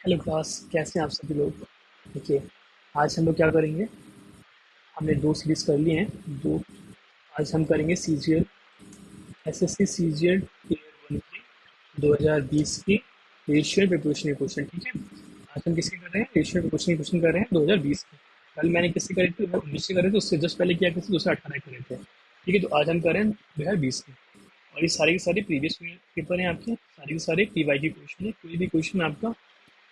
Hello class, कैसे हैं आप सभी लोग। देखिए, आज हम लोग क्या करेंगे। हमने दो सीरीज कर लिए हैं। दो आज हम करेंगे सीजीएल, एसएससी सीजीएल टीयर 1 के 2020 की रेशियो प्रिपरेशन के क्वेश्चन। ठीक है, आज हम किसके कर रहे हैं, रेशियो प्रिपरेशन के क्वेश्चन कर रहे हैं 2020 के। कल मैंने किससे करे थे, 2019 से करे थे, उससे जस्ट पहले क्या करे थे, 2018 करे थे। ठीक है, तो आज हम कर रहे हैं 2020 के। और ये सारे के सारे प्रीवियस पेपर हैं आपके, सारे के सारे पीवाई के क्वेश्चन है। कोई भी क्वेश्चन आपका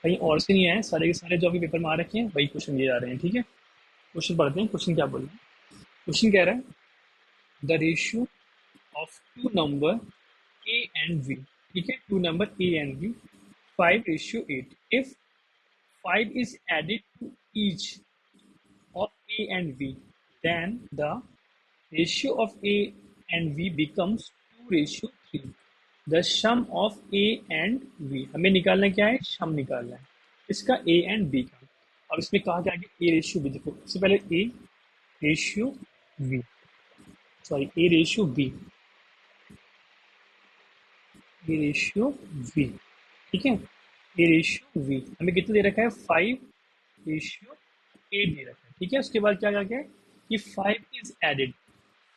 कहीं और से नहीं आए, सारे के सारे जो अभी पेपर में आ रखे हैं वही क्वेश्चन दिए जा रहे हैं। ठीक है, क्वेश्चन पढ़ते हैं। क्वेश्चन क्या बोल रहे हैं। क्वेश्चन कह रहा है the ratio of two number A and B. ठीक है, two number A and B 5:8। If 5 is added to each of a and v, then the ratio of a and v becomes 2:3। the sum of a and v, हमें निकालना क्या है, सम निकालना है इसका a and b का। और इसमें कहा गया कि a रेशियो b, देखो सबसे पहले a ratio v, sorry a ratio b, a ratio v। ठीक है, a रेशियो v हमें कितना दे रखा है, 5:8 दे रखा है। ठीक है, उसके बाद क्या कहा गया है कि 5 इज एडेड,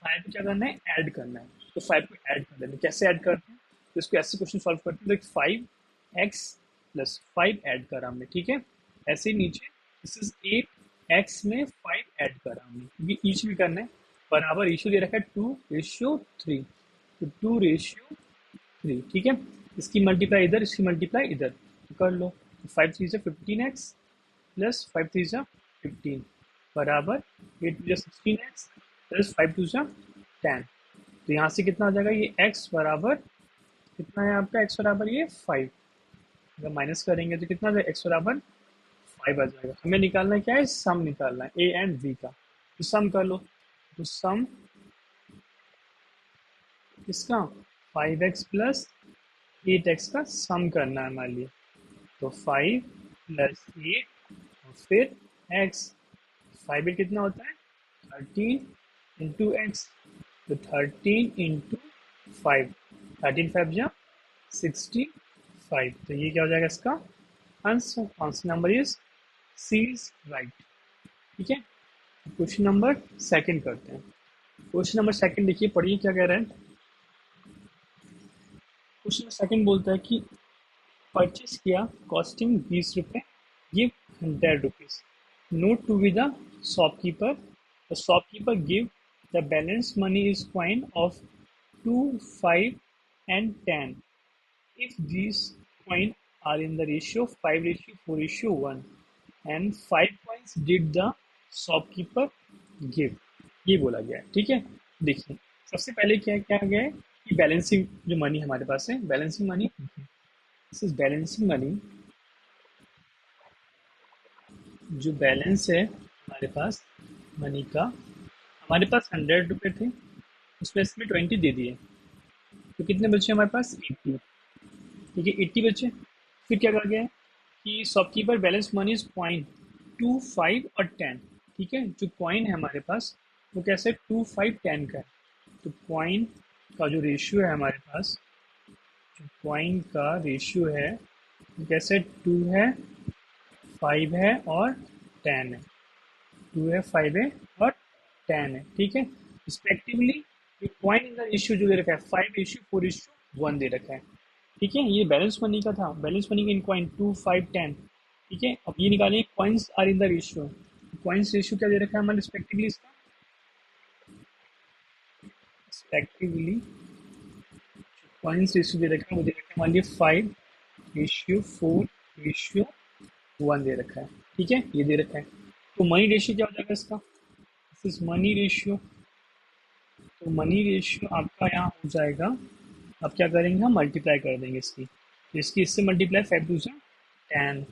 5 को क्या करना है, ऐड करना है। तो 5 को ऐड कर देना है। कैसे ऐड करते हैं, तो इसको ऐसे क्वेश्चन सॉल्व करते हैं। तो 5x+5 ऐड करा हमने। ठीक है, ऐसे ही नीचे दिस इज 8x में 5 ऐड करा हमने, क्योंकि ईच भी करना है। बराबर रेशियो दे रखा है 2:3, तो 2:3। ठीक है, इसकी मल्टीप्लाई इधर, इसकी मल्टीप्लाई इधर, तो कर लो। 5×3 = 15x प्लस 5×3 = 15 बराबर 8×2 = 16x प्लस 5×2 = 10। तो यहाँ से कितना आ जाएगा, ये x बराबर कितना है आपका, x बराबर ये 5। अगर माइनस करेंगे तो कितना आ जाएगा, x बराबर 5 आ जाएगा। हमें निकालना क्या है, सम निकालना है a एंड v का। तो सम कर लो, तो सम इसका 5x प्लस 8x का सम करना है हमारे लिए। तो 5 + 8 और फिर x। 5 कितना होता है, 13 × x। तो 13 × 5, 13×5 = 65। तो ये क्या हो जाएगा इसका answer. Answer number is C is right. ठीक है, क्वेश्चन नंबर सेकंड करते हैं। क्वेश्चन नंबर सेकंड देखिए, पढ़िए क्या कह रहे हैं। क्वेश्चन नंबर सेकंड बोलता है कि परचेस किया कॉस्टिंग 20 रुपये, give 100 rupees, note to be the shopkeeper. The shopkeeper give the balance money is coin of 2, 5 and 10 if these coin are in the ratio 5:4:1 and 5 coins did the shopkeeper give। ये बोला गया है। ठीक है, देखिए सबसे पहले क्या क्या गया है कि बैलेंसिंग जो मनी हमारे पास है, balancing money, this is balancing money. जो बैलेंस है हमारे पास मनी का, हमारे पास 100 रुपये थे, उसमें इसमें 20 दे दिए, तो कितने बचे हमारे पास, 80। ठीक है, 80 बचे। फिर क्या कहा गया है कि shopkeeper balance money is coin 2, 5 और 10। ठीक है, जो कॉइन है हमारे पास वो कैसे 2, 5, 10 का है। तो कॉइन का जो रेशियो है हमारे पास, जो कॉइन का रेशियो है वो कैसे 2 है, 5 है और 10 है। 2 है, 5 है और 10 है। ठीक है, रिस्पेक्टिवली ये कॉइन इन द रेशियो जो दे रखा है 5:4:1 दे रखा है। ठीक है, ये बैलेंस मनी का था, बैलेंस मनी इन कॉइन 2, 5, 10। ठीक है, अब ये निकालिए coins are in the ratio. Coins ratio क्या दे रखा है हमारे रिस्पेक्टिवली, इसका रिस्पेक्टिवली कॉइन्स रेशियो दे रखा है, वो दे रखा है हमारे लिए 5:4:1 दे रखा है। ठीक है, ये दे रखा है। तो मनी रेशियो क्या हो जाएगा इसका, दिस इज मनी रेशियो। तो मनी रेशियो आपका यहाँ हो जाएगा, अब क्या करेंगे हम मल्टीप्लाई कर देंगे इसकी, तो इसकी इससे मल्टीप्लाई 5×2 = 10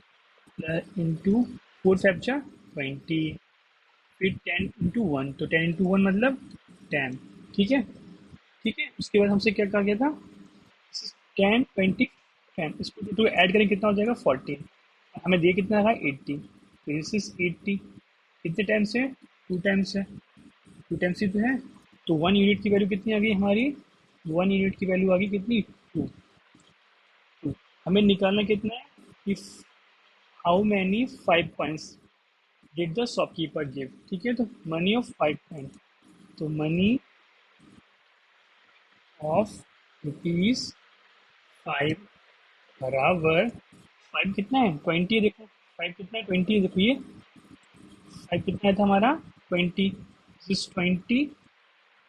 इंटू 4×5 = 20, फिर 10×1, तो 10×1 मतलब 10। ठीक है, ठीक है, उसके बाद हमसे क्या कहा गया था, 10, 20, 10, इसको तो ऐड करें कितना हो जाएगा 14। हमें दिए कितना है 80, तो दिस इज 80। कितने टाइम्स है, 2 टाइम्स है, 2 टाइम्स ही तो है। तो 1 यूनिट की वैल्यू कितनी आ गई हमारी, 1 यूनिट की वैल्यू आ गई कितनी, 2। हमें निकालना कितना है कि how many 5 coins did the shopkeeper give. ठीक है, तो मनी ऑफ 5 कॉइन, तो मनी ऑफ ₹5 बराबर 5 कितना है 20, देखो 5 कितना है 20, देखो ये 5 कितना था हमारा 20, दिस 20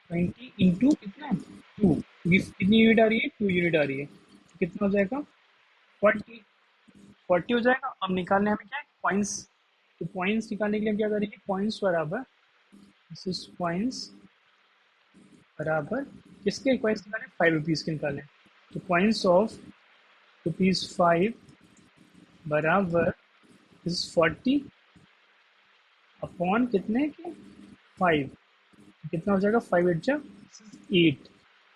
इंटू कितना है 2, कितनी यूनिट आ रही है 2 यूनिट आ रही है, तो कितना हो जाएगा 40 हो जाएगा। अब निकालने हमें क्या है पॉइंट्स, तो पॉइंट्स निकालने के लिए हम क्या करेंगे पॉइंट्स बराबर दिस इज पॉइंट्स बराबर किसके पॉइंट्स निकालें 5 रुपीज़ के निकालें, तो पॉइंट्स ऑफ ₹5 बराबर इज 40 अपॉन कितने के 5, कितना हो जाएगा 5 8 जा 8,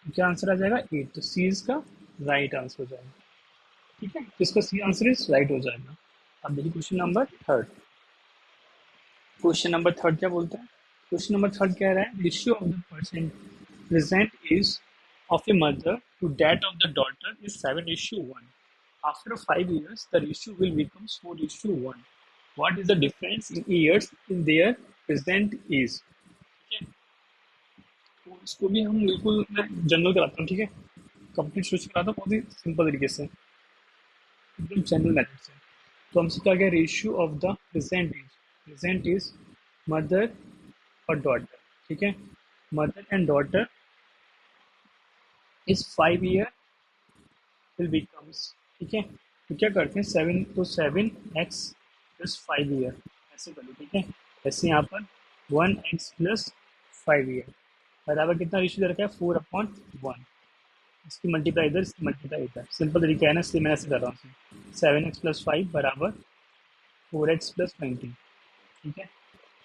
तो क्या आंसर आ जाएगा 8, तो सी इसका राइट आंसर हो जाएगा। ठीक है, तो इसका सी आंसर इज राइट हो जाएगा। अब देखिए question number third, question number third क्या बोलता है, क्वेश्चन नंबर थर्ड कह रहा है ratio of the percent present is of a mother to that of the daughter is 7:1. After 5 years, the ratio will become 4:1. What is the difference in years in their present age? ठीक है, तो इसको भी हम बिल्कुल मैं general कराता हूँ, ठीक है, कंप्लीट सोच कराता हूँ बहुत ही सिंपल तरीके से, एकदम जनरल मेथड से। तो हमसे क्या गया ratio of the present is mother और डॉटर, ठीक है, mother and daughter is 5 year will becomes, ठीक है, तो क्या करते हैं 7, तो 7x प्लस 5 ईयर ऐसे कर लो, ठीक है, ऐसे यहाँ पर 1x प्लस 5 ईयर बराबर कितना रेशियो दे रखा है 4/1, इसकी मल्टीप्लाई इधर इसकी मल्टीप्लाई इधर, सिंपल तरीका है ना, इसलिए मैं ऐसे कर रहा हूँ 7x प्लस 5 बराबर 4x प्लस 20, ठीक है,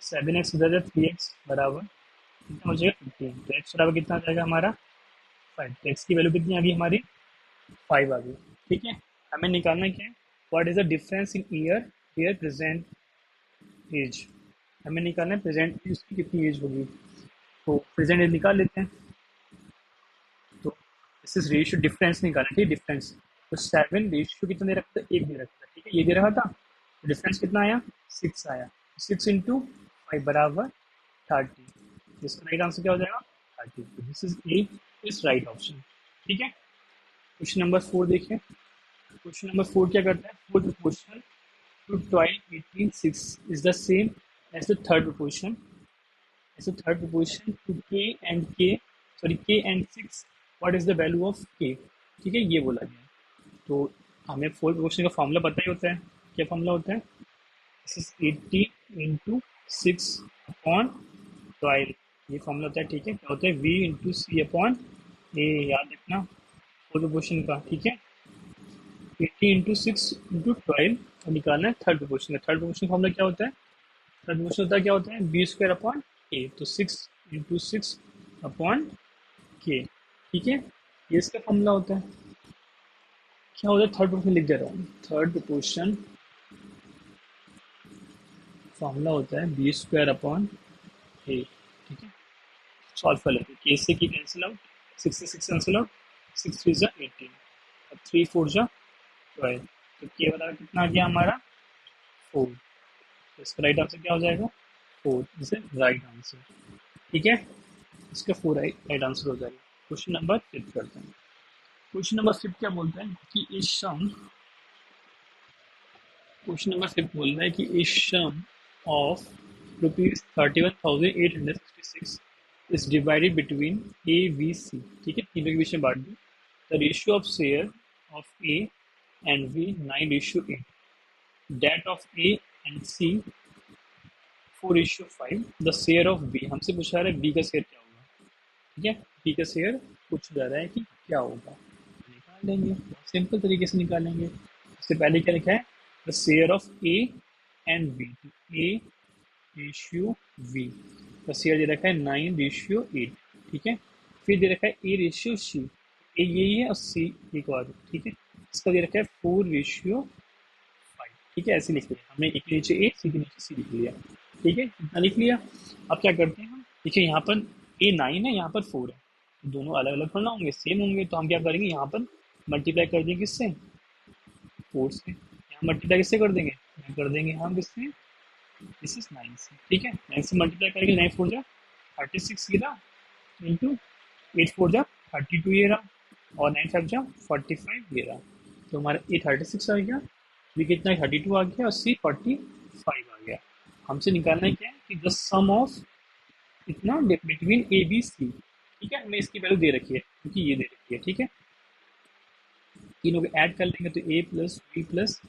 7x इधर है 3x बराबर कितना हो जाएगा 15, तो x बराबर कितना आ जाएगा हमारा 5, तो x की वैल्यू कितनी आ गई हमारी 5 आ गई, ठीक है। हमें निकालना क्या है what is the difference in year year present age, हमें निकालना है प्रेजेंट एज की कितनी एज होगी, तो प्रेजेंट एज निकाल लेते हैं, तो दिस इज रेशियो डिफरेंस निकालना, ठीक है डिफरेंस, तो 7 रेशियो कितना दे रखा था 1 दे रखा था, ठीक है ये दे रखा था, तो डिफरेंस कितना आया 6 आया, 6 इंटू 5 बराबर 30, इसका राइट आंसर क्या हो जाएगा 30, तो this is a is right option, ठीक है। क्वेश्चन नंबर 4 देखिए, क्वेश्चन नंबर 4 क्या करता है fourth proportional to 12, 18, 6 is the same as the third proposition. As the third proposition to k and 6, what is the value of k? ठीक है ये बोला गया, तो हमें फोर्थ प्रपोजिशन का फॉर्मूला पता ही होता है, क्या फॉर्मूला होता है दिस इज 18 इंटू 6 अपॉन 12, ये फॉर्मूला होता है, ठीक है, क्या होता है v इंटू सी अपॉन ए, याद रखना फोर्थ प्रपोजिशन का, ठीक है 80 इंटू 6 इंटू 12 और निकालना है थर्ड प्रपोजिशन का, थर्ड प्रपोजिशन फॉर्मूला क्या होता है, थर्ड प्रपोजिशन होता है क्या होता है बी स्क्वायर अपॉन ए, तो 6 इंटू 6 अपॉन के, ठीक है ये इसका फॉर्मूला होता है, क्या होता है थर्ड प्रपोजिशन लिख दे रहा हूँ, थर्ड प्रपोजिशन फॉर्मूला होता है बी स्क्वायर अपॉन ए, ठीक है, सॉल्व कर लेते हैं, के से की कैंसिल आउट, 6 से 6 कैंसिल आउट, 6 3 जा 18 और 3 4 जा 12, तो के बराबर कितना आ गया हमारा 4, तो इसका राइट आंसर क्या हो जाएगा 4, दिस इज राइट आंसर, ठीक है, इसका 4 राइट आंसर हो जाएगा। क्वेश्चन नंबर 5 करते हैं, क्वेश्चन नंबर 5 क्या बोलता है कि इस सम, क्वेश्चन नंबर 5 बोल रहा है कि इस sum of ₹31,866 is divided between A B C, ठीक है तीनों के बीच में बांट दी, the ratio of share of A and B 9:8, that of A and C 4:5, the share of B, हमसे पूछा रहा है बी का शेयर क्या होगा, ठीक है बी का शेयर पूछ जा रहा है कि क्या होगा, निकाल लेंगे सिंपल तरीके से निकालेंगे, उससे पहले क्या लिखा है the share of A and B, A ratio B, का शेयर दे रखा है 9:8, ठीक है, फिर दे रखा है ए रेशियो सी, ए यही है और सी एक और, ठीक है, इसका दे रखा है 4:5, ठीक है ऐसे लिख लिया हमने, एक के नीचे ए सी के नीचे सी लिख लिया, ठीक है इतना लिख लिया। अब क्या करते हैं हम, देखिए यहाँ पर ए 9 है यहाँ पर 4 है, तो दोनों अलग अलग थोड़ा होंगे सेम होंगे, तो हम क्या करेंगे यहाँ पर मल्टीप्लाई कर देंगे किससे 4 से, यहाँ मल्टीप्लाई किससे कर देंगे कर देंगे हम किससे, दिस इज 9 से, ठीक है। 9 से मल्टीप्लाई करेंगे, 9 4 जा 36 ये रहा, इंटू 8 4 जा 32 ये रहा, और 9 5 जा 45 ये रहा। तो हमारा ए 36 आ गया, बी कितना 32 आ गया, और सी 45 आ गया। हमसे निकालना है क्या है कि द सम ऑफ इतना बिटवीन ए बी सी, ठीक है। हमें इसकी वैल्यू दे रखी है क्योंकि ये दे रखी है, ठीक है। तीनों को ऐड कर लेंगे तो ए प्लस बी प्लस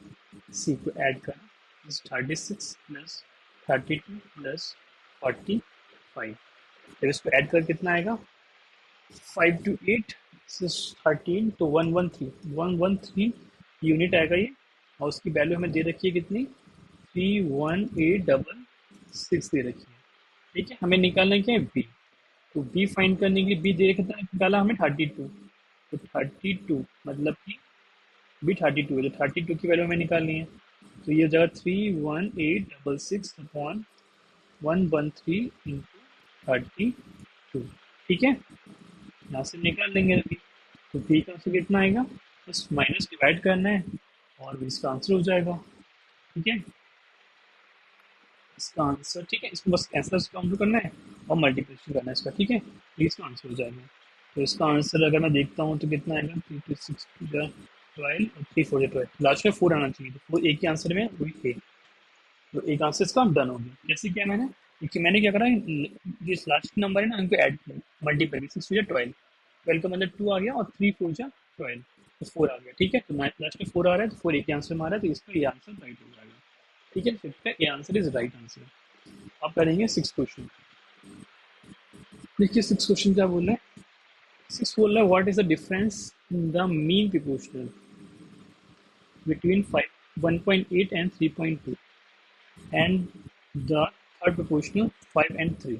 सी को ऐड करना, 36 प्लस 32 प्लस 45। फिर इसको ऐड कर कितना आएगा, 5 to 8 13 तो 113 यूनिट आएगा ये, और उसकी वैल्यू हमें दे रखी है कितनी, 31866 दे रखी है, ठीक है। हमें निकालना क्या है बी, तो बी फाइंड करने के लिए बी दे कितना निकाला हमें 32, तो 32 मतलब कि बी 32 है, तो 32 की वैल्यू हमें निकालनी है। तो ये जगह 31866 अपॉन 113 इंटू 32, ठीक है। यहाँ से निकाल लेंगे अभी, तो बी का आंसर कितना आएगा, बस माइनस डिवाइड करना है और भी इसका आंसर हो जाएगा, ठीक है। इसका आंसर, ठीक है, इसको बस आंसर से काउंट करना है और मल्टीप्लिकेशन करना है इसका, ठीक है, तो इसका आंसर हो जाएगा। तो इसका आंसर अगर मैं देखता हूँ तो कितना आएगा, 3 2 6 12 और 3 4 12, लास्ट में 4 आना चाहिए, तो 4 एक ही आंसर में वही थे, तो एक आंसर इसका डन हो गया। जैसे क्या मैंने, क्योंकि मैंने क्या करा, जिस लास्ट नंबर है ना उनको ऐड किया, मल्टीप्लाई 6 4 12, 12 का मतलब 2 आ गया, और 3 4 जा 12, तो 4 आ गया, ठीक है। तो लास्ट में 4 आ रहा है, तो 4 एक ही आंसर में आ रहा है, तो इसका ये आंसर राइट हो जाएगा, ठीक है। फिफ्थ का A answer is right answer. अब करेंगे 6 क्वेश्चन। देखिए 6 क्वेश्चन क्या बोल रहे हैं, 6 बोल रहा है what is the difference in the mean proportional between 1.8 and 3.2 and the third proportional 5 and 3।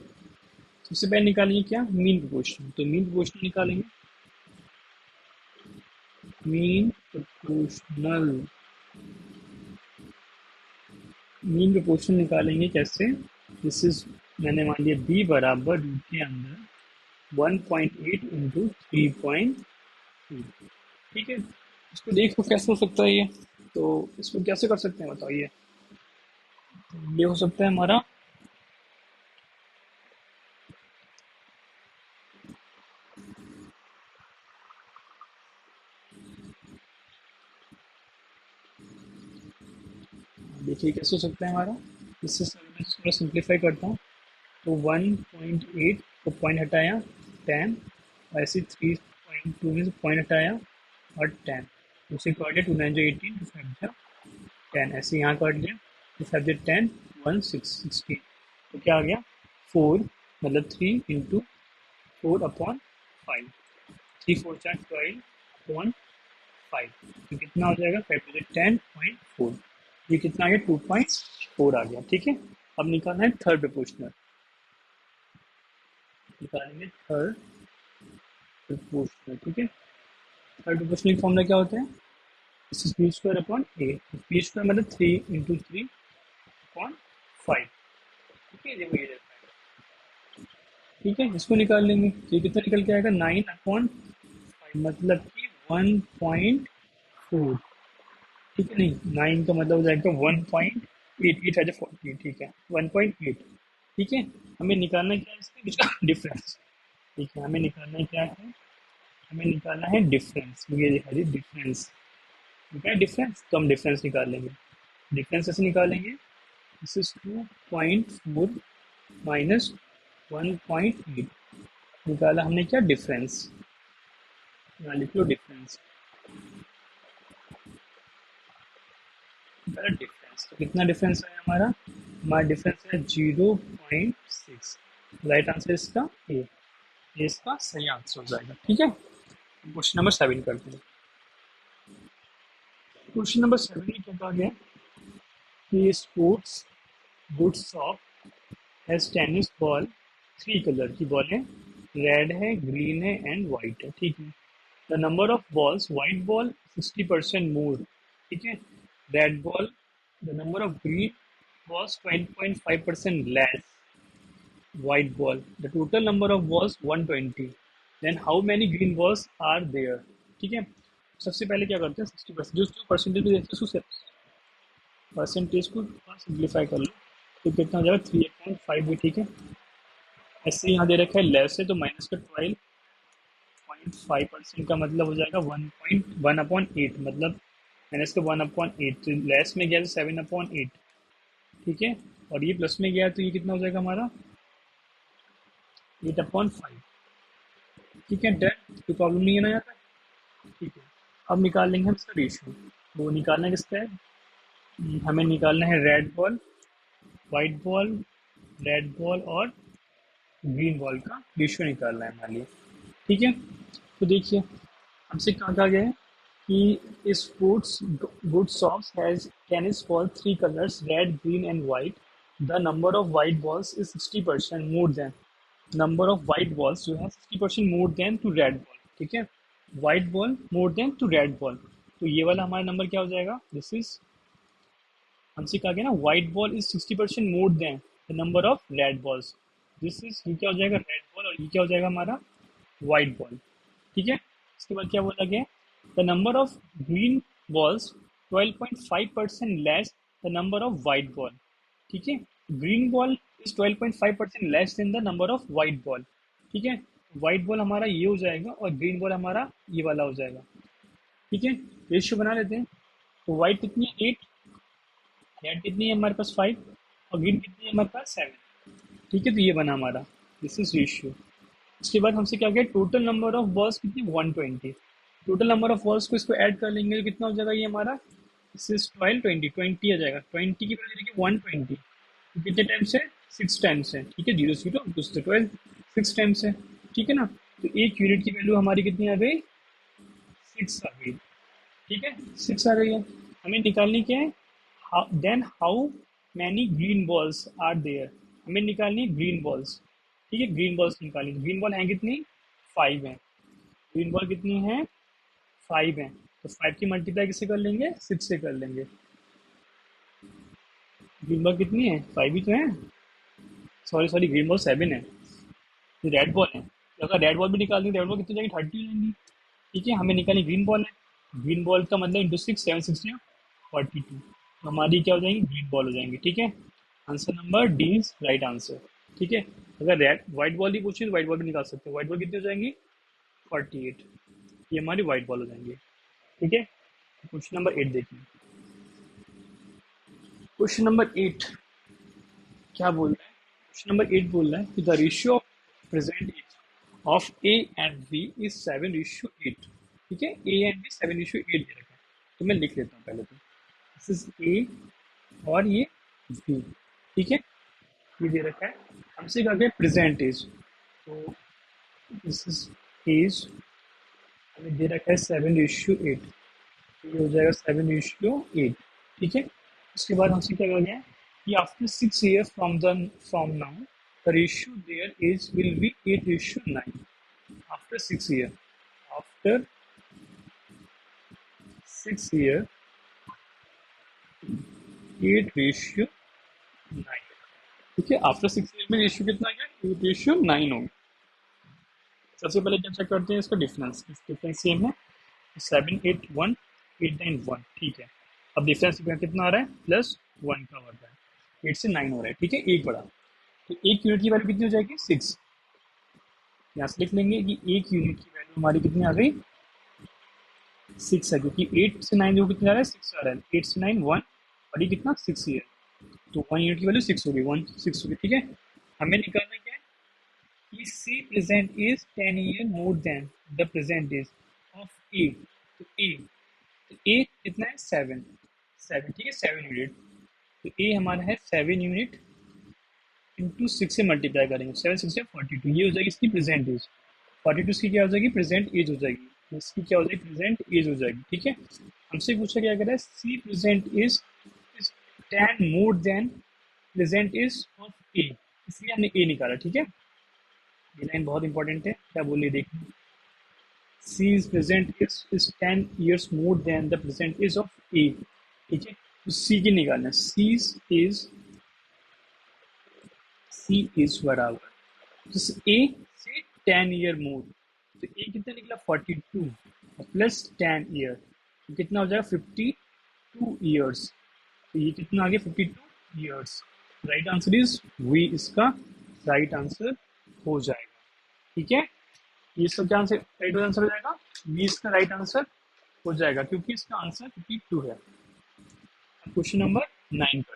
सबसे पहले निकालेंगे क्या, मीन प्रोपोर्शनल, तो मीन प्रोपोर्शनल निकालेंगे, मीन प्रोपोर्शनल, मीन प्रोपोर्शनल निकालेंगे कैसे, दिस इज, मैंने मान लिया बी बराबर रूट के अंदर 1.8 इंटू 3.2, ठीक है। इसको देखो कैसे हो सकता है ये, तो इसको कैसे कर सकते हैं बताइए। ये हो सकता है हमारा, देखिए कैसे हो सकता है हमारा, इससे मैं थोड़ा सिंप्लीफाई करता हूँ, तो 1.8 को पॉइंट हटाया 10, और ऐसे 3.2 में से पॉइंट हटाया और 10, उसे काट लिया, 2 9 जो 18, 2 5 जो 10, ऐसे यहाँ काट लिया, 2 5 जो 10, 1 6 16, तो क्या आ गया 4, मतलब 3 इंटू 4 अपॉन 5, 3 4 4 12 अपॉन 5, तो कितना हो जाएगा 5 टू 10.4, ये कितना आ गया 2.4 आ गया, ठीक है। अब निकालना है थर्ड प्रपोर्शनल, निकालेंगे थर्ड प्रपोर्शनल, ठीक है। थर्ड प्रपोर्शनल फॉर्मूला क्या होता है, this is P square upon A, P square मतलब 3 इंटू 3 अपॉन 5, ठीक है, देखो ये रहता है, ठीक है। इसको निकाल लेंगे, तो ये कितना निकल के आएगा 9 अपॉन 5, मतलब कि 1.4, ठीक है, नहीं 9 का मतलब हो जाएगा 1.8, 8 है 14, ठीक है 1.8, ठीक है। हमें निकालना क्या है इसका डिफरेंस, ठीक है, हमें निकालना क्या है, हमें निकालना है डिफरेंस, ये दिखा दी डिफरेंस, ठीक है, डिफरेंस, तो हम डिफरेंस निकाल लेंगे। डिफरेंस ऐसे निकालेंगे, दिस इज 2.4 माइनस 1.8, निकाला हमने क्या डिफरेंस, यहाँ लिख लो डिफरेंस, निकाला डिफरेंस, तो कितना डिफरेंस है हमारा, हमारा डिफरेंस है 0.6, राइट आंसर इसका ए, ये इसका सही आंसर हो जाएगा, ठीक है। क्वेश्चन नंबर 7 करते हैं। क्वेश्चन नंबर 7 में क्या कहा गया कि sports good shop has tennis ball, 3 colour की बॉल है, रेड है, ग्रीन है एंड वाइट है, ठीक है। The number of balls, white ball 60% मोर, ठीक है, red ball, the number of green balls 20.5% less, white ball, the total number of balls 120, then how many green balls are there, ठीक है। सबसे पहले क्या करते हैं 60%, जो परसेंटेज भी देखते हैं उसको परसेंटेज को सिंप्लीफाई कर लो तो कितना हो जाएगा 3.5 भी, ठीक है। ऐसे यहाँ दे रखा है लेस है तो माइनस का 12.5% का मतलब हो जाएगा 1.1/8, मतलब माइनस का 1/8, तो लेस में गया तो 7/8, ठीक है। और ये प्लस में गया तो ये कितना हो जाएगा हमारा 8/5, ठीक है। डन, कोई प्रॉब्लम नहीं है ना यहाँ पे, ठीक है। अब निकाल लेंगे हम इसका रेशियो। वो निकालना किसका है, हमें निकालना है red ball, white ball, red ball और ग्रीन बॉल का रेशियो निकालना है हमारे लिए, ठीक है। तो देखिए हमसे कहा कहा गया है कि sports good socks has tennis ball three colours red green and white, the number of white balls is 60% more than number of white balls जो है 60% more than two red ball, ठीक है। White ball more than two red ball, तो ये वाला हमारा number क्या हो जाएगा, दिस इज, हमसे कहा गया ना white ball is 60% more then the number of red balls, this is, ये क्या हो जाएगा रेड बॉल और ये क्या हो जाएगा हमारा व्हाइट बॉल, ठीक है। इसके बाद क्या बोला गया, the number of green balls 12.5% less the number of white ball, ठीक है। Green ball is 12.5% less than the number of white ball, ठीक है। व्हाइट बॉल हमारा ये हो जाएगा और ग्रीन बॉल हमारा ये वाला हो जाएगा, ठीक है। रेशियो बना लेते हैं, तो व्हाइट कितनी है 8, रेड कितनी है हमारे पास 5 और ग्रीन कितनी है हमारे पास 7, ठीक है। तो ये बना हमारा, दिस इज रेशियो। उसके बाद हमसे क्या गया, टोटल नंबर ऑफ बॉल्स कितनी 120, टोटल नंबर ऑफ बॉल्स को इसको ऐड कर लेंगे तो कितना हो जाएगा ये हमारा, दिस इज 12 20 20 आ जाएगा, 20 की वैल्यू देखिए 120, तो कितने टाइम्स है 6 टाइम्स है, ठीक है। 0 0 कुछ तो 12 6 टाइम्स है, ठीक है ना। तो एक यूनिट की वैल्यू हमारी कितनी आ गई 6 आ गई, ठीक है। 6 आ गई है, हमें निकालनी क्या है, then how many green balls are there, हमें निकालनी है ग्रीन बॉल्स, ठीक है। ग्रीन बॉल्स निकालनी, ग्रीन बॉल है कितनी 5 है, ग्रीन बॉल कितनी है 5 है, तो 5 की मल्टीप्लाई किससे कर लेंगे 6 से कर लेंगे, ग्रीन बॉल कितनी है 5 ही तो है, सॉरी सॉरी ग्रीन बॉल 7 है, ये रेड बॉल है, तो अगर रेड बॉल भी निकाल दें रेड बॉल कितनी जाएगी 30 हो जाएंगी, ठीक है। हमें निकालनी ग्रीन बॉल है, ग्रीन बॉल का मतलब इंटू 6 7 6 42, तो हमारी क्या हो जाएंगी ग्रीन बॉल हो जाएंगी, ठीक है। Answer number D is right answer, ठीक है। अगर रेड व्हाइट बॉल ही पूछे तो व्हाइट बॉल भी निकाल सकते हैं, व्हाइट बॉल कितनी हो जाएंगी 48, ये हमारी व्हाइट बॉल हो जाएंगी, ठीक है। क्वेश्चन नंबर 8 देखिए, क्वेश्चन नंबर 8 क्या बोल रहा है, क्वेश्चन नंबर 8 बोल रहा है कि the ratio of present age of A and B is 7:8, ठीक है। ए एंड बी 7:8 दे रखा है, तो मैं लिख लेता हूँ पहले तो, दिस इज ए और ये बी, ठीक है। ये दे रखा है, हमसे कहा गया प्रेजेंट एज, तो दिस इज एज, हमें दे रखा है 7:8, तो ये हो जाएगा 7:8, ठीक है। उसके बाद हमसे क्या कहा गया कि after 6 years from now the ratio there is will be 8:9, after 6 year, after 6 year 8:9, ठीक है। आफ्टर 6 year में रेशियो कितना आ गया 8:9 हो गया। सबसे पहले क्या चेक करते हैं इसका डिफरेंस, डिफरेंस सेम है 7 8 1 8 9 1, ठीक है। अब डिफरेंस कितना आ रहा है +1 का हो रहा है, 8 से 9 हो रहा है, ठीक है। एक बड़ा, तो एक यूनिट की वैल्यू कितनी हो जाएगी 6, यहाँ से लिख लेंगे कि एक यूनिट की वैल्यू हमारी कितनी आ गई 6 है, क्योंकि 8 से 9 जो कितना आ रहा है 6 आ रहा है, 8 से 9 1 और ये कितना 6 ही है, तो 1 यूनिट की वैल्यू 6 होगी, 1 6 होगी, ठीक है। हमें निकालना क्या है कि C present is 10 year more than the present is of A, तो A, तो A कितना है 7 7, ठीक है 7 यूनिट, तो A हमारा है 7 यूनिट इंटू 6 से मल्टीप्लाई करेंगे, 7 6 42, ये हो जाएगी इसकी प्रेजेंट एज, 42 इसकी क्या हो जाएगी प्रेजेंट एज हो जाएगी, तो इसकी क्या हो जाएगी प्रेजेंट एज हो जाएगी, ठीक है। हमसे पूछा क्या कह रहा है C present age is 10 more than present age of A, इसलिए हमने ए निकाला, ठीक है। ये लाइन बहुत इंपॉर्टेंट है, क्या बोलिए देखिए, C's present is 10 years more than the present is of A, ठीक है। तो C की निकालना, C is बराबर तो A से 10 ईयर मोर, तो A कितना निकला 42 प्लस 10 ईयर, तो कितना हो जाएगा 52 ईयर्स, तो ये कितना आ गया 52 years. Right answer is B, इसका राइट आंसर हो जाएगा। ठीक है, ये इसका क्या आंसर राइट आंसर हो जाएगा, बी इसका राइट आंसर हो जाएगा क्योंकि इसका आंसर 52 है। क्वेश्चन नंबर 9 पर,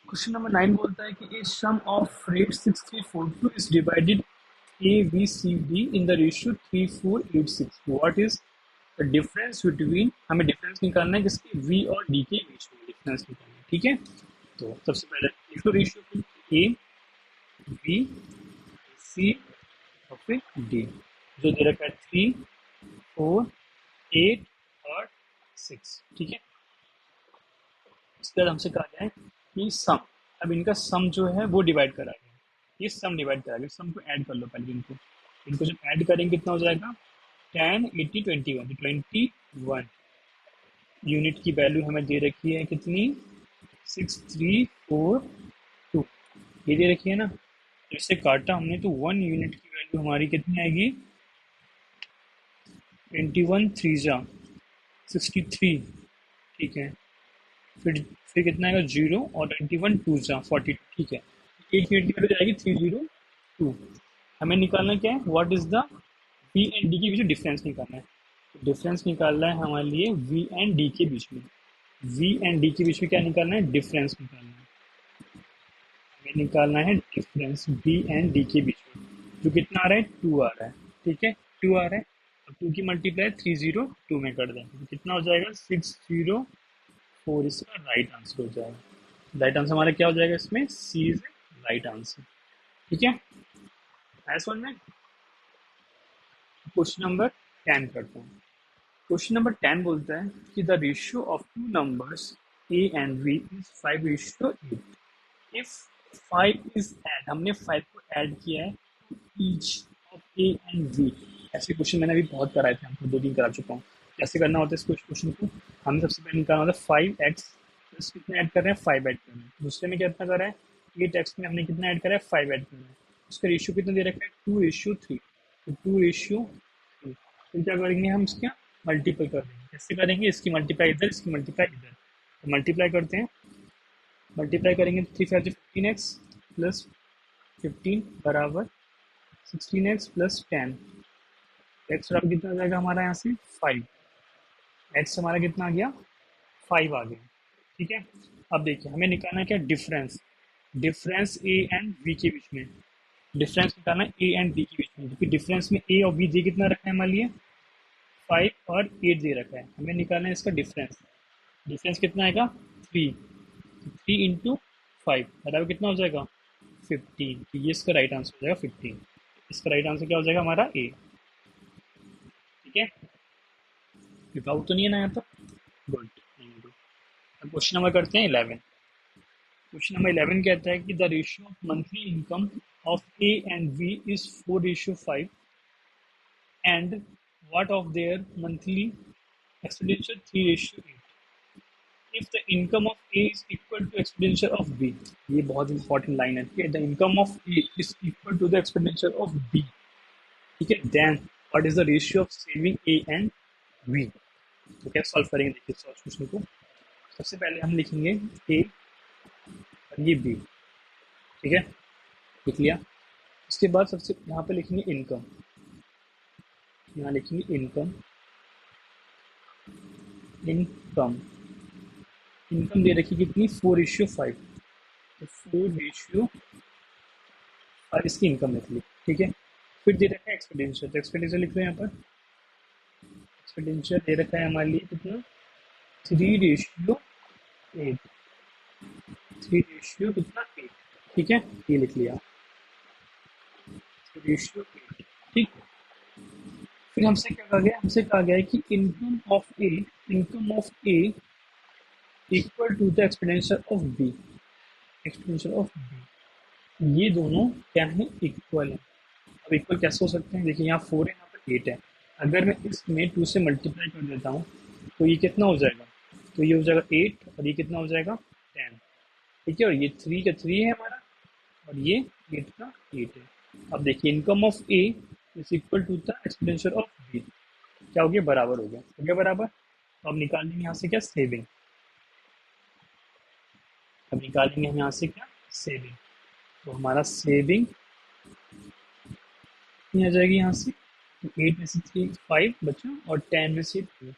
क्वेश्चन नंबर 9 बोलता है कि a sum of rate 6342 is divided A B C D in the ratio 3486, what is the difference between, हमें डिफरेंस निकालना है किसके, वी और डी के बीच में डिफरेंस निकालना है। ठीक है, तो सबसे पहले लिख लो रेशियो ए बी सी और फिर डी, जो दे रखा है 3 4 8 और 6। ठीक है, इसके बाद हमसे कहा गया है कि सम, अब इनका सम जो है वो डिवाइड करा गया, ये सम डिवाइड करा गया, सम को ऐड कर लो पहले इनको, इनको जब ऐड करेंगे कितना हो जाएगा 10 80 21, 21 यूनिट की वैल्यू हमें दे रखी है कितनी 6342, ये दे रखी है ना, जैसे काटा हमने तो 1 यूनिट की वैल्यू हमारी कितनी आएगी 21 3 जा 63। ठीक है, फिर कितना आएगा 0 और 21 2 जा 42। ठीक है, एक यूनिट की वैल्यू जाएगी 302। हमें निकालना क्या है, what is the B and D के बीच में डिफरेंस निकालना है, तो डिफरेंस निकालना है हमारे लिए वी एंड डी के बीच में, वी एंड डी के बीच में क्या निकालना है, डिफरेंस निकालना है, हमें निकालना है डिफरेंस बी एंड डी के बीच में, जो कितना आ रहा है 2 आ रहा है। ठीक है, 2 आ रहा है, अब 2 की मल्टीप्लाई 302 में कर दें तो कितना हो जाएगा 604, इसका राइट आंसर हो जाएगा। राइट आंसर हमारा क्या हो जाएगा इसमें, सी इज राइट आंसर। ठीक है, आया समझ में। क्वेश्चन नंबर 10 करते हैं। क्वेश्चन नंबर 10 बोलता है कि the ratio of two numbers A and B is 5:8। If 5 is add, हमने 5 को ऐड किया है each of A and B, ऐसे क्वेश्चन मैंने अभी बहुत कराए थे, आपको 2 दिन करा चुका हूँ। कैसे करना होता है इस क्वेश्चन को, हमें सबसे पहले निकालना होता है 5x प्लस कितना ऐड कर रहे हैं 5 ऐड कर रहे हैं, दूसरे में कितना कर रहा है 8x में हमने कितना ऐड करा है 5 ऐड कर रहे हैं, उसका रेशियो कितना दे रखा है 2:3, तो 2:3, फिर क्या करेंगे हम इसका मल्टीपल कर देंगे, कैसे करेंगे, इसकी मल्टीप्लाई इधर इसकी मल्टीप्लाई इधर, तो मल्टीप्लाई करते हैं, मल्टीप्लाई करेंगे 3 5 15x प्लस 15 बराबर 16x प्लस 10, एक्स बराबर कितना आ जाएगा हमारा यहाँ से 5, एक्स हमारा कितना आ गया 5 आ गया। ठीक है, अब देखिए हमें निकालना है क्या difference, difference A and B के बीच में, डिफरेंस निकालना है ए एंड बी के बीच में, क्योंकि डिफरेंस में ए और बी दे कितना रखा है हमारे लिए 5 और 8 दे रखा है, हमें निकालना है इसका डिफरेंस, डिफरेंस कितना आएगा 3, 3 इंटू 5 बराबर कितना हो जाएगा 15, तो ये इसका राइट आंसर हो जाएगा 15, इसका राइट आंसर क्या हो जाएगा हमारा ए। ठीक है, डाउट तो नहीं है ना यहाँ पर, गुड। अब क्वेश्चन नंबर करते हैं 11। क्वेश्चन नंबर 11 कहता है कि the ratio of monthly income of A and B is 4:5 and what of their monthly expenditure 3:8। If the income of A is equal to expenditure of B, ये बहुत important line है, ठीक है, the income of A is equal to the expenditure of B, ठीक है, then what is the ratio of saving A and B. तो कैसे solve करेंगे, देखिए इस क्वेश्चन को, सबसे पहले हम लिखेंगे ए और ये बी, ठीक है, लिख लिया, उसके बाद सबसे यहाँ पे लिखेंगे इनकम, यहाँ लिखेंगे इनकम, इनकम इनकम दे रखी कितनी 4:5, तो 4:5 इसकी इनकम लिख ली, ठीक है, फिर दे रखा है एक्सपेंडिचर, तो एक्सपेंडिचर लिख लो यहाँ पर, एक्सपेंडिचर दे रखा है हमारे लिए कितना 3:8, 3 कितना 8, ठीक है, ये लिख लिया 3:8, ठीक। फिर हमसे क्या कहा गया, हमसे कहा गया है कि income of A equal to the expenditure of B, expenditure of B, ये दोनों क्या है इक्वल है। अब इक्वल कैसे हो सकते हैं, देखिए यहाँ 4 है, यहाँ पर 8 है, अगर मैं इसमें 2 से मल्टीप्लाई कर देता हूँ तो ये कितना हो जाएगा, तो ये हो जाएगा 8 और ये कितना हो जाएगा 10, ठीक है, और ये 3 का 3 है हमारा और ये 8 का 8 है। अब देखिए income of A is equal to the expenditure of B, क्या हो गया बराबर हो गया बराबर, तो अब निकाल लेंगे यहाँ से क्या सेविंग, निकालेंगे हम यहाँ से क्या, सेविंग। तो हमारा सेविंग कितनी आ जाएगी यहाँ से, 8 में से 3 5 बचा और 10 में से 2,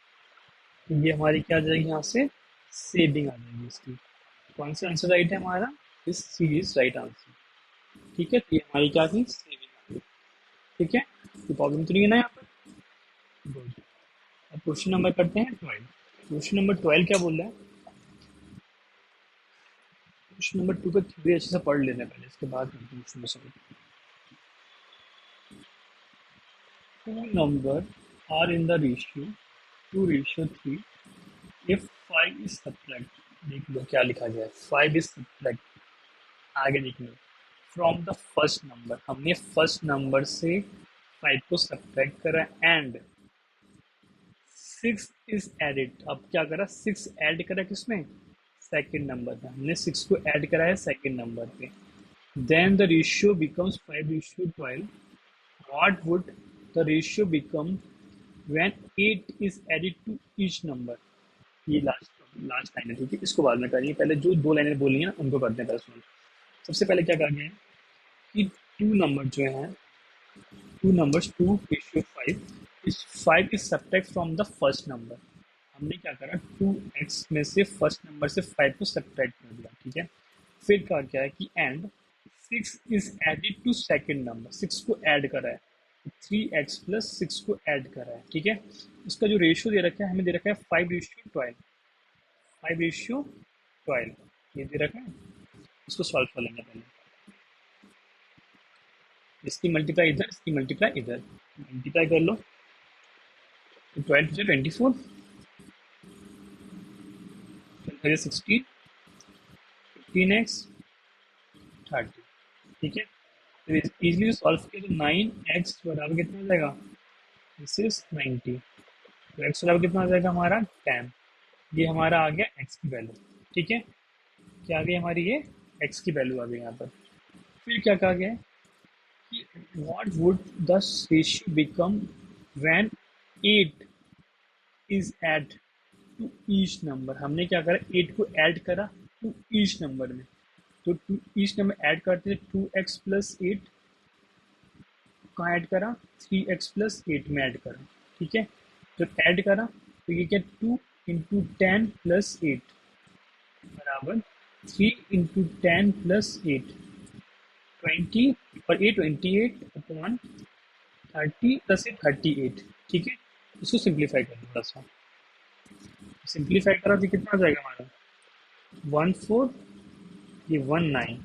तो ये हमारी क्या आ जाएगी यहाँ से, सेविंग आ जाएगी इसकी। कौन सा आंसर राइट है हमारा, this C is right answer. ठीक है, तो ये हमारी क्या थी, सेविंग आ गई। ठीक है, तो प्रॉब्लम तो नहीं है ना यहाँ पर। गुड। अब क्वेश्चन नंबर करते हैं 12। क्वेश्चन नंबर 12 क्या बोल रहा है, क्वेश्चन नंबर 2 का थ्योरी अच्छे से पढ़ लेना पहले, इसके बाद क्वेश्चन में solve. Two numbers are in the ratio 2:3 if 5 is subtract, देख लो क्या लिखा गया है, 5 is subtract, आगे देख लो, फ्रॉम द फर्स्ट नंबर, हमने फर्स्ट नंबर से 5 को सब्ट्रैक्ट करा एंड 6 इज एडिड, अब क्या करा, 6 ऐड करा किसमें, सेकंड नंबर पे, हमने 6 को ऐड करा है सेकंड नंबर पे, then the ratio becomes 5:12, what would the ratio become when 8 is added to each number, ये लास्ट लाइन है, ठीक है, इसको बाद में करेंगे, पहले जो दो लाइनें बोलनी है ना उनको करते हैं पहले सुनो। सबसे पहले क्या कहा गया है कि टू नंबर जो है, टू नंबर्स 2:5, इस 5 is subtract from the first number, हमने क्या करा 2x में से फर्स्ट नंबर से 5 को सब्ट्रैक्ट कर दिया, ठीक है। फिर कहा गया है कि and 6 is added to second number, 6 को ऐड करा है, 3x प्लस 6 को ऐड करा है, ठीक है। इसका जो रेशियो दे रखा है, हमें दे रखा है 5:12, 5:12 ये दे रखा है। इसको सॉल्व कर लेंगे पहले, इसकी मल्टीप्लाई इधर, इसकी मल्टीप्लाई इधर, मल्टीप्लाई कर लो, तो 12 से 24, 16, 15x 30, ठीक है। तो इजीली सॉल्व किया तो 9x बराबर कितना हो जाएगा, दिस इज 90, तो x बराबर कितना आ जाएगा हमारा 10, ये हमारा आ गया x की वैल्यू, ठीक है। क्या आ गई हमारी, ये x की वैल्यू आ गई यहाँ पर। फिर क्या कहा गया है कि what would the ratio become when 8 is add to each number, हमने क्या करा 8 को ऐड करा टू ईच नंबर में, तो टू ईच नंबर ऐड करते हैं 2x प्लस 8, कहाँ ऐड करा 3x प्लस 8 में ऐड करा, ठीक है। तो ऐड करा तो ये क्या 2 इंटू 10 प्लस 8 बराबर 3 इंटू 10 प्लस 8, 20 और 8 28 अपॉन 30 प्लस 38, ठीक है। इसको सिंप्लीफाई कर थोड़ा सा, सिंप्लीफाई करा तो कितना आ जाएगा हमारा 14, ये 19,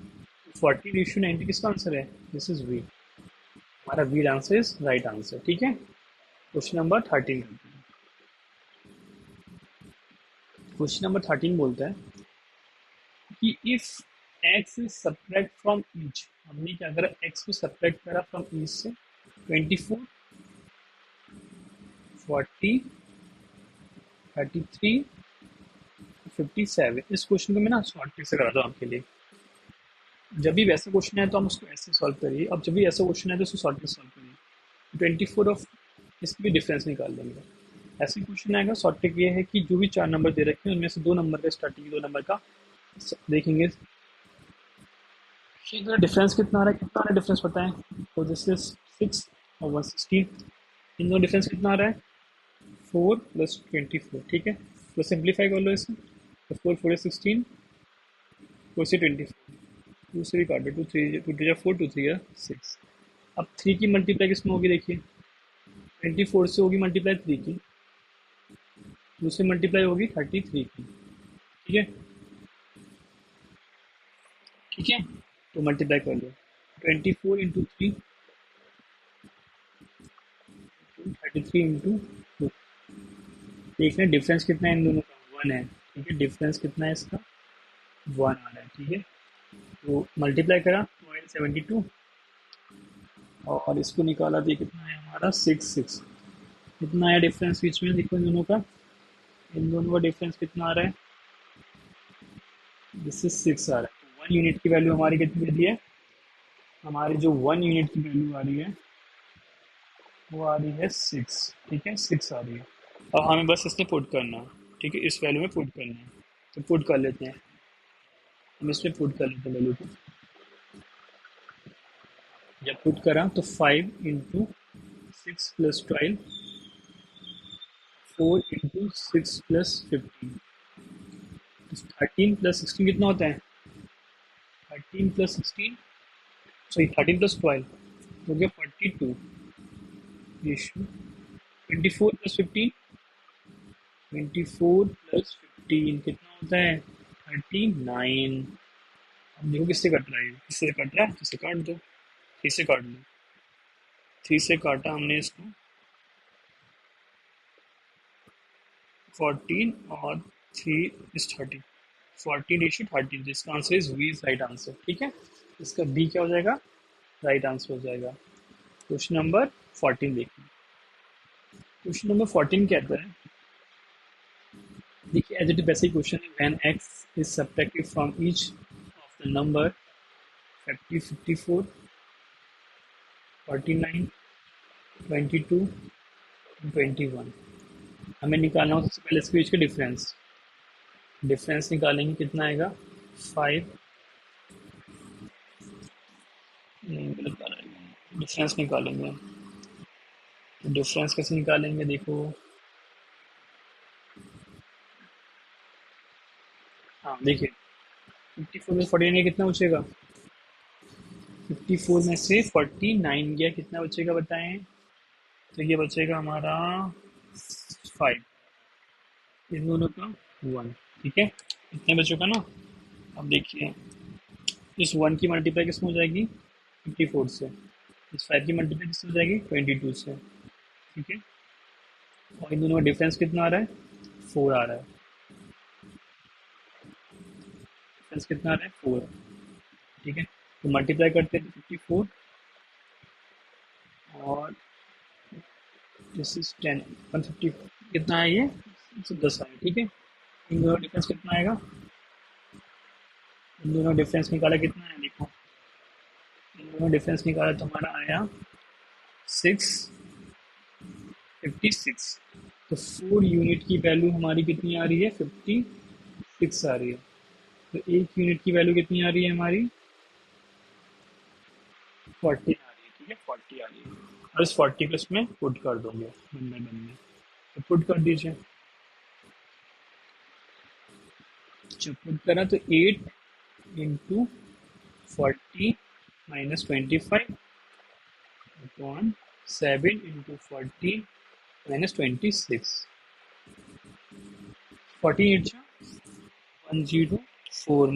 40:90 किसका आंसर है, दिस इज वी, हमारा B answer is right answer, ठीक है। क्वेश्चन नंबर 13, क्वेश्चन नंबर 13 बोलता है कि if x is subtract from each, हमने क्या करा x को सब्ट्रैक्ट करा फ्रॉम ईच से, 24, 40, 33, 57, इस क्वेश्चन को मैं ना शॉर्ट ट्रिक से कराता हूँ आपके लिए। जब भी वैसा क्वेश्चन है तो हम उसको ऐसे सॉल्व करिए, अब जब भी ऐसा क्वेश्चन है तो उसको शॉर्ट ट्रिक सॉल्व करिए। 24 ऑफ इसकी भी डिफरेंस निकाल देंगे। ऐसे क्वेश्चन आएगा, शॉर्ट ट्रिक ये है कि जो भी 4 नंबर दे रखे हैं उनमें से 2 नंबर का, स्टार्टिंग 2 नंबर का देखेंगे डिफरेंस कितना आ रहा है, कितना आ रहा है डिफरेंस पता है, तो दिस इज 6 और 116, इन दोनों डिफरेंस कितना आ रहा है 4 प्लस 24, ठीक है। तो सिंप्लीफाई कर लो इसमें, तो 4 4 16, 4 से 24, 2 से भी काट दो, 2 3 2 2 4 2 3 6, अब 3 की मल्टीप्लाई किसमें होगी देखिए, 24 से होगी मल्टीप्लाई 3 की, 2 से मल्टीप्लाई होगी 33 की, ठीक है, ठीक है। तो मल्टीप्लाई कर लो, 24 इंटू 3, 33 इंटू 2, देखना डिफरेंस कितना है इन दोनों का, 1 है, ठीक है। डिफरेंस कितना है इसका 1 आ रहा है, ठीक है। तो मल्टीप्लाई करा 72 और इसको निकाला तो ये कितना है हमारा 6 6, कितना है डिफरेंस बीच में देखो इन दोनों का, इन दोनों का डिफरेंस कितना आ रहा है, दिस इज 6 आ रहा है। तो 1 यूनिट की वैल्यू हमारी कितनी दे दी है, हमारी जो 1 यूनिट की वैल्यू आ रही है वो आ रही है 6, ठीक है, 6 आ रही है। अब हमें बस इसमें पुट करना है, ठीक है, इस वैल्यू में पुट करना है, तो पुट कर लेते हैं। हम इसमें पुट कर लेते हैं वैल्यू को। जब पुट करा तो 5 × 6 + 12, 4 × 6 + 15, तो 13 + 16 कितना होता है? 13 + 16, सॉरी 13 + 12 हो गया 42। रेशियो 24 + 15, 24 + 15 कितना होता है? 39। अब देखो किससे कट रहा है, किससे कट रहा है, किससे काट दो, 3 से काट दो। 3 से काटा हमने इसको, 14 और 3 = 30, 14:13, जिसका answer is B is right answer. ठीक है, इसका बी क्या हो जाएगा? राइट आंसर हो जाएगा। क्वेश्चन नंबर 14 देखिए। क्वेश्चन नंबर 14 कहता है, देखिए एज इट इज वैसे ही क्वेश्चन है, when x is subtracted from each of the number 50, 54, 49, 22, 21, हमें निकालना हो सबसे पहले इसके बीच का डिफरेंस। डिफरेंस निकालेंगे, कितना आएगा? 5, नहीं गलत आ रहा है, डिफरेंस निकालेंगे। तो डिफरेंस कैसे निकालेंगे देखो, हाँ देखिए 54 में 49 कितना बचेगा? 54 में से 49 गया, कितना बचेगा बताएं? तो ये बचेगा हमारा 5, इन दोनों का 1। ठीक है, इतने बचों का ना। अब देखिए इस 1 की मल्टीप्लाई किसमें हो जाएगी? 54 से। इस 5 की मल्टीप्लाई किससे हो जाएगी? 22 से। ठीक है, और इन दोनों का डिफरेंस कितना आ रहा है? 4 आ रहा है। डिफरेंस कितना आ रहा है? 4। ठीक है, तो मल्टीप्लाई करते हैं 54 और दिस इज 10, 150 कितना है ये? 10 आएगा। ठीक है, इन दोनों डिफरेंस कितना आएगा? इन दोनों डिफरेंस निकाला कितना है देखो, इन दोनों डिफरेंस निकाला तो हमारा आया 656। तो 4 यूनिट की वैल्यू हमारी कितनी आ रही है? 56 आ रही है। तो 1 यूनिट की वैल्यू कितनी आ रही है हमारी? 40 आ रही है। ठीक है, 40 आ रही है, और इस 40 को इसमें पुट कर दोगे वन बाय वन में। तो पुट कर दीजिए। जब पुट करा तो 8 × 40 - 25/7 × 40 - 26, 14/102/4 -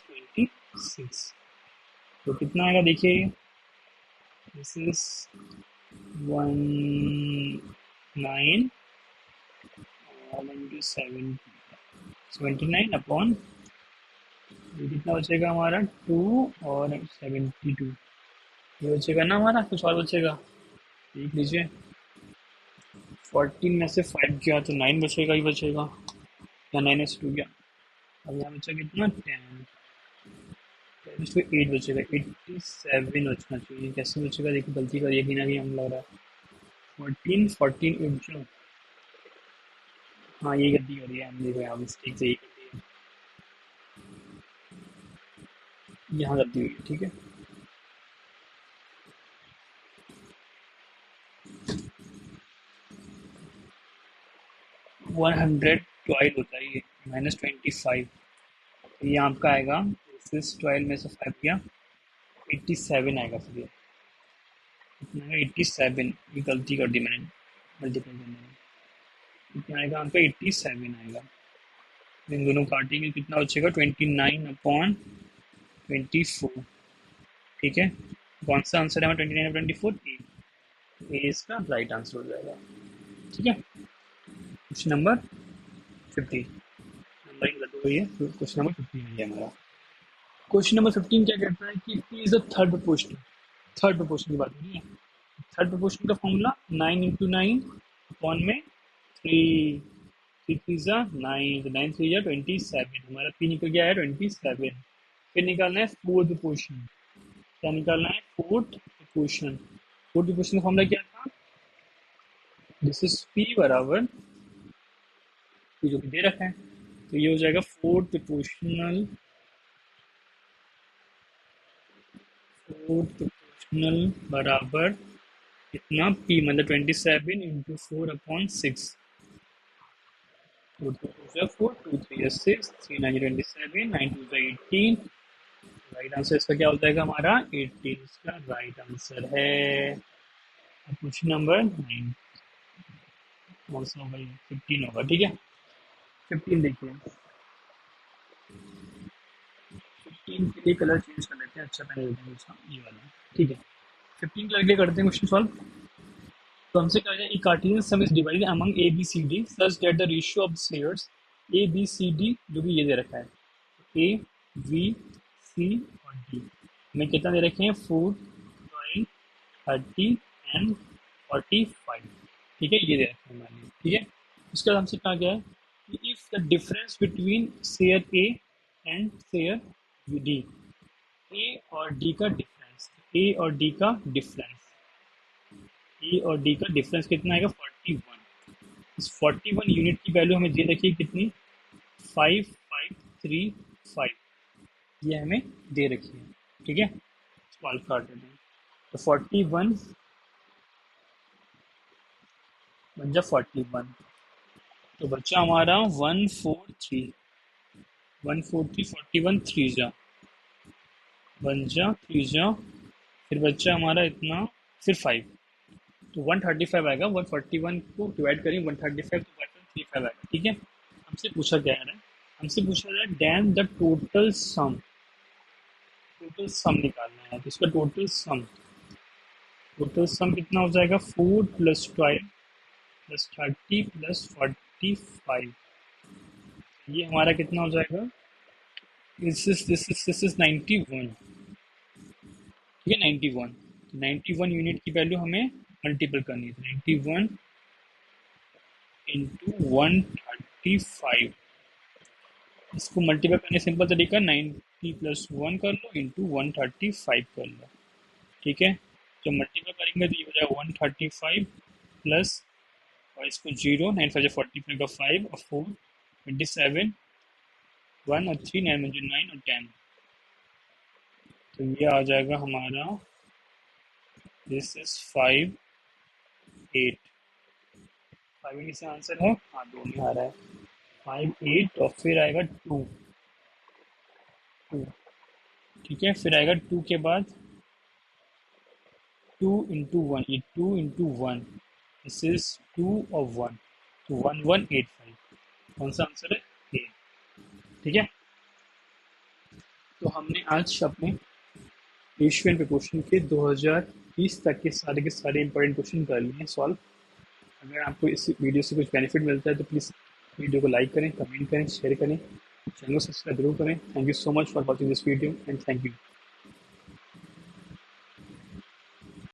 25, तो कितना आएगा देखिए, दिस इज 19 79/, ये कितना बचेगा हमारा? 2 और 72, ये बचेगा ना हमारा, कुछ और बचेगा? देख लीजिए, 14 में से 5 गया तो 9 बचेगा ही बचेगा, या 9 से 2 गया। अब यहाँ बचा कितना? 10, 8 बचेगा, 87 बचना चाहिए। कैसे बचेगा देखो, गलती करिए कि ना कि हम लग रहा है 14, 14 8 जो, हाँ ये गलती करी है हमने, यहाँ मिस्टेक से ही कर दी है, यहाँ गलती हुई है। ठीक है, 112 होता है ये, -25, तो ये आपका आएगा, दिस 12 में से 5 गया, 87 आएगा। फिर ये कितना आएगा? 87, ये गलती कर दी मैंने मल्टीप्लाई करने में। कितना आएगा आपका? 87 आएगा। इन दोनों काटेंगे, कितना बचेगा? 29/24। ठीक है, कौन सा आंसर है हमारा? 29/24, ए इसका राइट आंसर हो जाएगा। ठीक है, क्वेश्चन नंबर 15, नंबरिंग गलत हो गई है, क्वेश्चन नंबर 15 है हमारा। क्वेश्चन नंबर 15 क्या कहता है कि P is a third proportional. Third proportional की बात हो रही है। थर्ड प्रोपोर्शनल का फॉर्मूला 9 × 9 अपॉन में 3, 3 3 9, तो 9 3 27, हमारा पी निकल गया है 27। फिर निकालना है फोर्थ प्रोपोर्शन। क्या निकालना है? Fourth proportion. फोर्थ प्रोपोर्शन का फॉर्मूला क्या था? दिस इज पी बराबर पी जो कि दे रखा है, तो ये हो जाएगा फोर्थ प्रोपोर्शनल बराबर कितना पी, मतलब 27 × 4/6। 4 2 4 2 3 6 3 9 27 9 2 18। राइट आंसर इसका क्या हो जाएगा हमारा 18, इसका राइट आंसर है। क्वेश्चन नंबर 9 कौन सा होगा, 15 होगा, ठीक है। 15 देखिए, 15 के लिए कलर चेंज कर लेते हैं, अच्छा पहले देते हैं उसका ये वाला, ठीक है। 15 कलर के लिए करते हैं क्वेश्चन सॉल्व। तो हमसे कहा जाए Cartesian sum is divided among A B C D such that the ratio of spheres A B C D, जो कि ये दे रखा है ए बी सी और डी, हमें कितना दे रखे हैं 4 12 30 एंड 45, ठीक है, ये दे रखे हैं हमारे, ठीक है। उसके बाद हमसे कहा गया है कि if the difference between share A and share D, A और डी का डिफरेंस, ए और डी का डिफरेंस, ए और डी का डिफरेंस कितना आएगा 41। इस 41 यूनिट की वैल्यू हमें दे रखी है कितनी 5535, ये हमें दे रखी है, ठीक है। सॉल्व कर देते हैं, तो 41 बन जा 41, तो बच्चा हमारा 143 143 41 3 जा बन जा 3 जा, फिर बच्चा हमारा इतना, फिर 5, तो 135 आएगा। 141 को डिवाइड करें 135 तो 135 आएगा, ठीक है। हमसे पूछा क्या है, हमसे पूछा जाए डैम द टोटल सम निकालना है, तो इसका टोटल सम कितना हो जाएगा 4 + 12 + 30 + 45, ये हमारा कितना हो जाएगा, दिस इज 91, ठीक है 91। 91 यूनिट की वैल्यू हमें मल्टीपल करनी है, 91 × 135, इसको मल्टीपल करने सिंपल तरीका 90 + 1 कर लो इंटू 135 कर लो, ठीक है। जब मल्टीपल करेंगे तो ये हो जाएगा 135 प्लस, और इसको 0 9 5 45 का 5 और 4 27 1 और 3 9 मुझे 9 और 10, तो ये आ जाएगा हमारा दिस इज 5 8 5 से आंसर है, हाँ 2 में आ रहा है 5 8, और फिर आएगा 2 2, ठीक है। फिर आएगा 2 के बाद 2 × 1, ये 2 × 1, दिस इज 2 और 1, तो 1185, कौन सा आंसर है ए, ठीक है। तो हमने आज अपने एशियन पे क्वेश्चन के 2020 तक के सारे इंपॉर्टेंट क्वेश्चन कर लिए हैं सॉल्व। अगर आपको इस वीडियो से कुछ बेनिफिट मिलता है तो प्लीज़ वीडियो को लाइक करें, कमेंट करें, शेयर करें, चैनल को सब्सक्राइब जरूर करें। Thank you so much for watching this video and thank you.